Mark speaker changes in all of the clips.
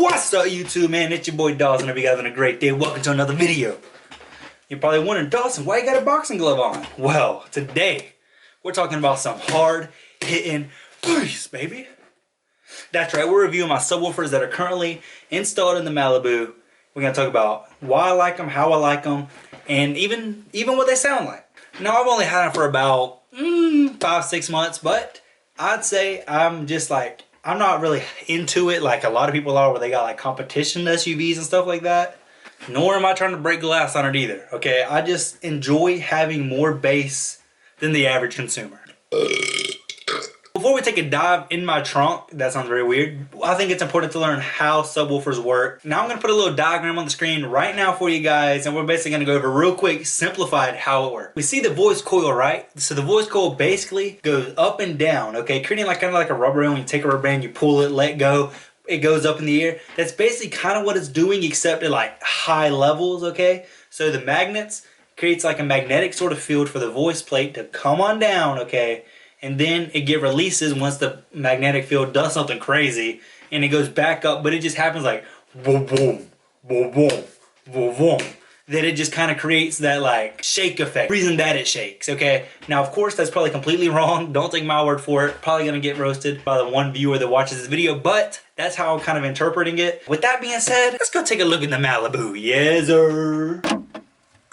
Speaker 1: What's up, YouTube, man? It's your boy Dawson. I hope you're having a great day. Welcome to another video. You're probably wondering, Dawson, why you got a boxing glove on? Well, today we're talking about some hard-hitting bass, baby. That's right, we're reviewing my subwoofers that are currently installed in the Malibu. We're gonna talk about why I like them, how I like them, and even what they sound like. Now, I've only had them for about 5-6 months, but I'd say I'm not really into it like a lot of people are, where they got like competition SUVs and stuff like that. Nor am I trying to break glass on it either, okay? I just enjoy having more bass than the average consumer. Before we take a dive in my trunk, that sounds very weird, I think it's important to learn how subwoofers work. Now I'm going to put a little diagram on the screen right now for you guys, and we're basically going to go over real quick, simplified how it works. We see the voice coil, right? So the voice coil basically goes up and down, okay? Creating like kind of like a rubber band. When you take a rubber band, you pull it, let go, it goes up in the air. That's basically kind of what it's doing, except at like high levels, okay? So the magnets creates like a magnetic sort of field for the voice plate to come on down, okay? And then it get releases once the magnetic field does something crazy, and it goes back up, but it just happens like boom, boom, boom, boom, boom, boom. Then it just kind of creates that like shake effect. Reason that it shakes, okay? Now, of course, that's probably completely wrong. Don't take my word for it. Probably gonna get roasted by the one viewer that watches this video, but that's how I'm kind of interpreting it. With that being said, let's go take a look at the Malibu. Yes, sir.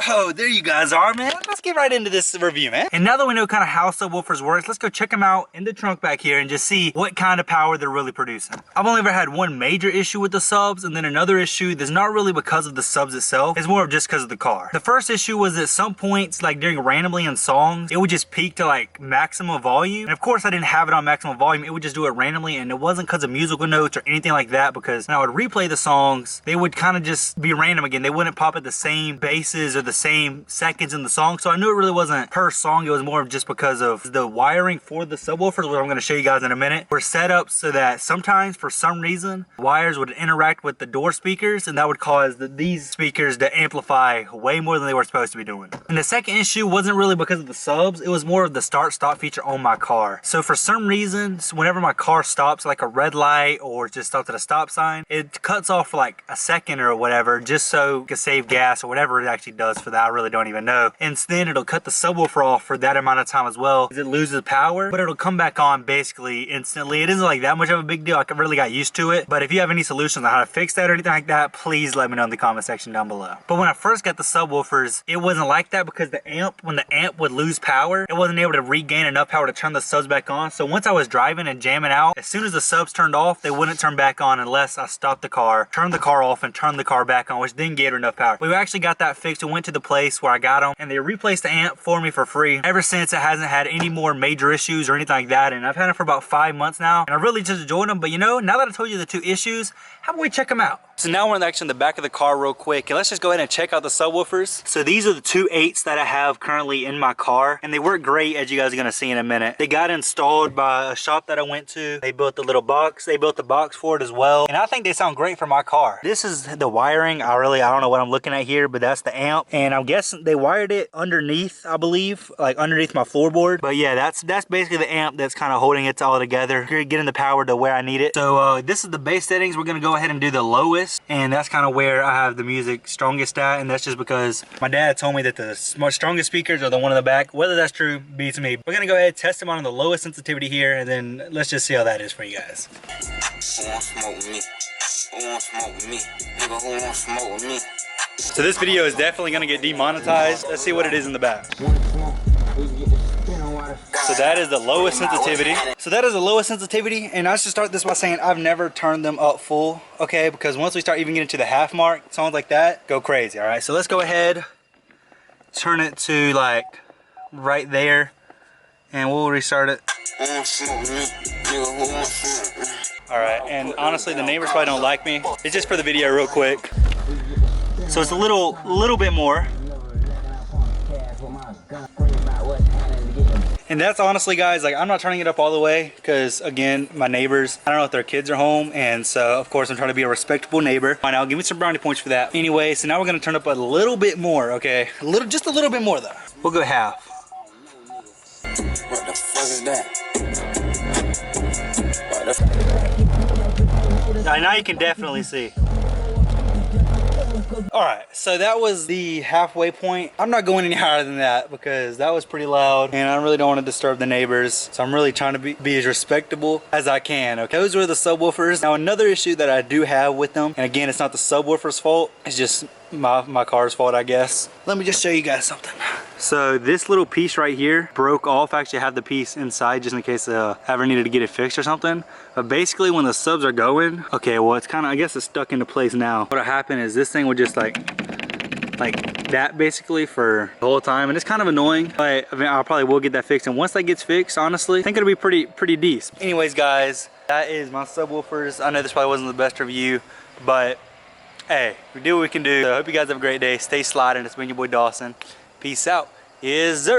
Speaker 1: Oh, there you guys are, man. Let's get right into this review, man. And now that we know kind of how subwoofers works, let's go check them out in the trunk back here and just see what kind of power they're really producing. I've only ever had one major issue with the subs, and then another issue that's not really because of the subs itself. It's more of just because of the car. The first issue was at some points, like during randomly in songs, it would just peak to like maximum volume. And of course, I didn't have it on maximum volume. It would just do it randomly, and it wasn't because of musical notes or anything like that, because when I would replay the songs, they would kind of just be random again. They wouldn't pop at the same basses or the same seconds in the song. So I knew it really wasn't per song. It was more of just because of the wiring for the subwoofers, what I'm going to show you guys in a minute, were set up so that sometimes for some reason wires would interact with the door speakers, and that would cause these speakers to amplify way more than they were supposed to be doing. And the second issue wasn't really because of the subs. It was more of the start stop feature on my car. So for some reason, whenever my car stops, like a red light or just stops at a stop sign, it cuts off for like a second or whatever, just so it can save gas or whatever it actually does for that. I really don't even know. And then it'll cut the subwoofer off for that amount of time as well, because it loses power, but it'll come back on basically instantly. It isn't like that much of a big deal. I really got used to it. But if you have any solutions on how to fix that or anything like that, please let me know in the comment section down below. But when I first got the subwoofers, it wasn't like that, because the amp, when the amp would lose power, it wasn't able to regain enough power to turn the subs back on. So once I was driving and jamming out, as soon as the subs turned off, they wouldn't turn back on unless I stopped the car, turned the car off, and turned the car back on, which then gave her enough power. We actually got that fixed. We went to the place where I got them, and they replaced the amp for me for free. Ever since, it hasn't had any more major issues or anything like that, and I've had it for about 5 months now, and I really just enjoyed them. But you know, now that I told you the two issues, how about we check them out? So now we're actually in the back of the car real quick, and let's just go ahead and check out the subwoofers. So these are the two 8s that I have currently in my car, and they work great, as you guys are gonna see in a minute. They got installed by a shop that I went to. They built the little box. They built the box for it as well, and I think they sound great for my car. This is the wiring. I don't know what I'm looking at here, but that's the amp, and I'm guessing they wired it underneath, I believe, like underneath my floorboard. But yeah, that's basically the amp that's kind of holding it all together, getting the power to where I need it. So this is the bass settings. We're gonna go ahead and do the lowest, and that's kind of where I have the music strongest at, and that's just because my dad told me that the strongest speakers are the one in the back. Whether that's true beats me. We're gonna go ahead and test them on the lowest sensitivity here, and then let's just see how that is for you guys.
Speaker 2: Who won't smoke with me? Who won't smoke with me? Nigga, who won't smoke with me?
Speaker 1: So this video is definitely gonna get demonetized. Let's see what it is in the back. So that is the lowest sensitivity. And I should start this by saying I've never turned them up full, okay? Because once we start even getting to the half mark, songs like that go crazy, all right? So let's go ahead, turn it to like right there, and we'll restart it. All right, and honestly, the neighbors probably don't like me. It's just for the video real quick. So it's a little bit more. And that's honestly, guys, like, I'm not turning it up all the way because, again, my neighbors, I don't know if their kids are home, and so of course I'm trying to be a respectable neighbor. Fine, I'll give me some brownie points for that. Anyway, so now we're gonna turn up a little bit more, okay? Just a little bit more though. We'll go half.
Speaker 2: What the fuck is that?
Speaker 1: Now you can definitely see. Alright, so that was the halfway point. I'm not going any higher than that because that was pretty loud and I really don't want to disturb the neighbors. So I'm really trying to be as respectable as I can. Okay, those were the subwoofers. Now another issue that I do have with them, and again, it's not the subwoofer's fault, it's just my car's fault, I guess. Let me just show you guys something. So this little piece right here broke off. I actually have the piece inside just in case I ever needed to get it fixed or something. But basically when the subs are going, okay, well it's kind of, I guess it's stuck into place now. What'll happen is this thing would just like that basically for the whole time, and it's kind of annoying, but I mean, I probably will get that fixed, and once that gets fixed, honestly, I think it'll be pretty decent. Anyways guys, that is my subwoofers. I know this probably wasn't the best review, but hey, we do what we can do. So I hope you guys have a great day. Stay sliding. It's been your boy Dawson. Peace out. Yes sir.